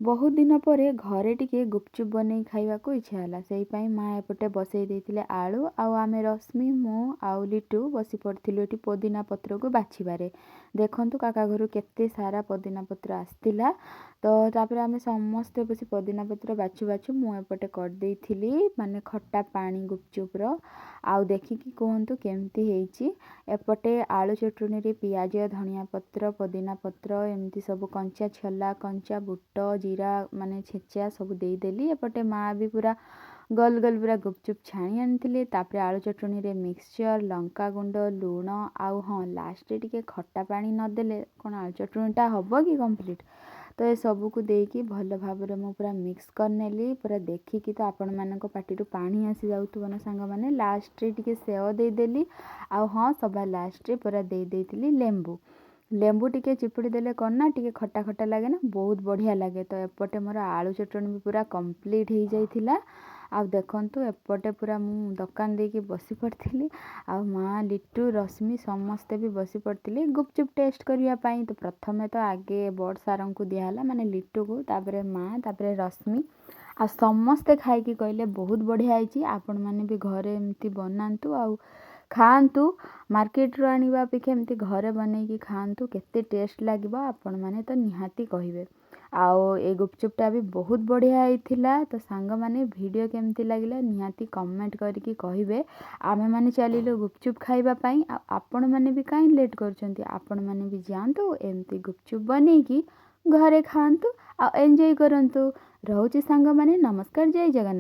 ବହୁତ ଦିନ ପରେ ଘରେ ଟିକେ ଗୁପଚୁପ୍ ବନେଇ ଖାଇବାକୁ ଇଚ୍ଛା ହେଲା। ସେଇପାଇଁ ମା ଏପଟେ ବସେଇ ଦେଇଥିଲେ ଆଳୁ, ଆଉ ଆମେ ରଶ୍ମି, ମୁଁ ଆଉ ଲିଟୁ ବସି ପଡ଼ିଥିଲୁ ଏଠି ପୋଦିନା ପତ୍ରକୁ ବାଛିବାରେ। ଦେଖନ୍ତୁ କାକା ଘରୁ କେତେ ସାରା ପୋଦିନା ପତ୍ର ଆସିଥିଲା। ତ ତାପରେ ଆମେ ସମସ୍ତେ ବସି ପୋଦିନା ପତ୍ର ବାଛୁ ବାଛୁ ମୁଁ ଏପଟେ କରିଦେଇଥିଲି ମାନେ ଖଟା ପାଣି ଗୁପଚୁପ୍ର। ଆଉ ଦେଖିକି କୁହନ୍ତୁ କେମିତି ହେଇଛି। ଏପଟେ ଆଳୁ ଚଟୁଣିରେ ପିଆଜ, ଧନିଆ ପତ୍ର, ପୋଦିନା ପତ୍ର ଏମିତି ସବୁ କଞ୍ଚା ଛୋଲା, କଞ୍ଚା ବୁଟ, ଜିରା ମାନେ ଛେଚା ସବୁ ଦେଇଦେଲି। ଏପଟେ ମା ବି ପୁରା ଗୋଲ ଗୋଲ ପୁରା ଗୁପଚୁପ୍ ଛାଣି ଆଣିଥିଲେ। ତାପରେ ଆଳୁ ଚଟୁଣିରେ ମିକ୍ସଚର, ଲଙ୍କାଗୁଣ୍ଡ, ଲୁଣ ଆଉ ହଁ ଲାଷ୍ଟରେ ଟିକେ ଖଟା ପାଣି ନଦେଲେ କ'ଣ ଆଳୁ ଚଟୁଣିଟା ହେବ କି କମ୍ପ୍ଲିଟ୍। ତ ଏସବୁକୁ ଦେଇକି ଭଲ ଭାବରେ ମୁଁ ପୁରା ମିକ୍ସ କରିନେଲି। ପୁରା ଦେଖିକି ତ ଆପଣମାନଙ୍କ ପାଟିରୁ ପାଣି ଆସିଯାଉଥିବ ନା ସାଙ୍ଗମାନେ। ଲାଷ୍ଟରେ ଟିକେ ସେଓ ଦେଇଦେଲି, ଆଉ ହଁ ସବା ଲାଷ୍ଟରେ ପୁରା ଦେଇଥିଲି ଲେମ୍ବୁ ଟିକେ ଚିପୁଡ଼ି ଦେଲେ କ'ଣ ନା ଟିକେ ଖଟା ଖଟା ଲାଗେ ନା, ବହୁତ ବଢ଼ିଆ ଲାଗେ। ତ ଏପଟେ ମୋର ଆଳୁ ଚଟଣି ବି ପୁରା କମ୍ପ୍ଲିଟ୍ ହେଇଯାଇଥିଲା। ଆଉ ଦେଖନ୍ତୁ ଏପଟେ ପୁରା ମୁଁ ଦୋକାନ ଦେଇକି ବସି ପଡ଼ିଥିଲି, ଆଉ ମା, ଲିଟୁ, ରଶ୍ମି ସମସ୍ତେ ବି ବସି ପଡ଼ିଥିଲେ ଗୁପଚୁପ୍ ଟେଷ୍ଟ କରିବା ପାଇଁ। ତ ପ୍ରଥମେ ତ ଆଗେ ବଡ଼ ସାରଙ୍କୁ ଦିଆହେଲା ମାନେ ଲିଟୁକୁ, ତାପରେ ମା, ତାପରେ ରଶ୍ମି। ଆଉ ସମସ୍ତେ ଖାଇକି କହିଲେ ବହୁତ ବଢ଼ିଆ ହେଇଛି। ଆପଣମାନେ ବି ଘରେ ଏମିତି ବନାନ୍ତୁ ଆଉ ଖାଆନ୍ତୁ। ମାର୍କେଟରୁ ଆଣିବା ଅପେକ୍ଷା ଏମିତି ଘରେ ବନେଇକି ଖାଆନ୍ତୁ, କେତେ ଟେଷ୍ଟ ଲାଗିବ ଆପଣମାନେ ତ ନିହାତି କହିବେ। ଆଉ ଏ ଗୁପଚୁପ୍ଟା ବି ବହୁତ ବଢ଼ିଆ ହେଇଥିଲା। ତ ସାଙ୍ଗମାନେ ଭିଡ଼ିଓ କେମିତି ଲାଗିଲା ନିହାତି କମେଣ୍ଟ କରିକି କହିବେ। ଆମେମାନେ ଚାଲିଲୁ ଗୁପଚୁପ୍ ଖାଇବା ପାଇଁ, ଆଉ ଆପଣମାନେ ବି କାହିଁ ଲେଟ୍ କରୁଛନ୍ତି। ଆପଣମାନେ ବି ଯାଆନ୍ତୁ ଏମିତି ଗୁପଚୁପ୍ ବନେଇକି ଘରେ ଖାଆନ୍ତୁ ଆଉ ଏନ୍ଜୟ କରନ୍ତୁ। ରହୁଛି ସାଙ୍ଗମାନେ, ନମସ୍କାର, ଜୟ ଜଗନ୍ନାଥ।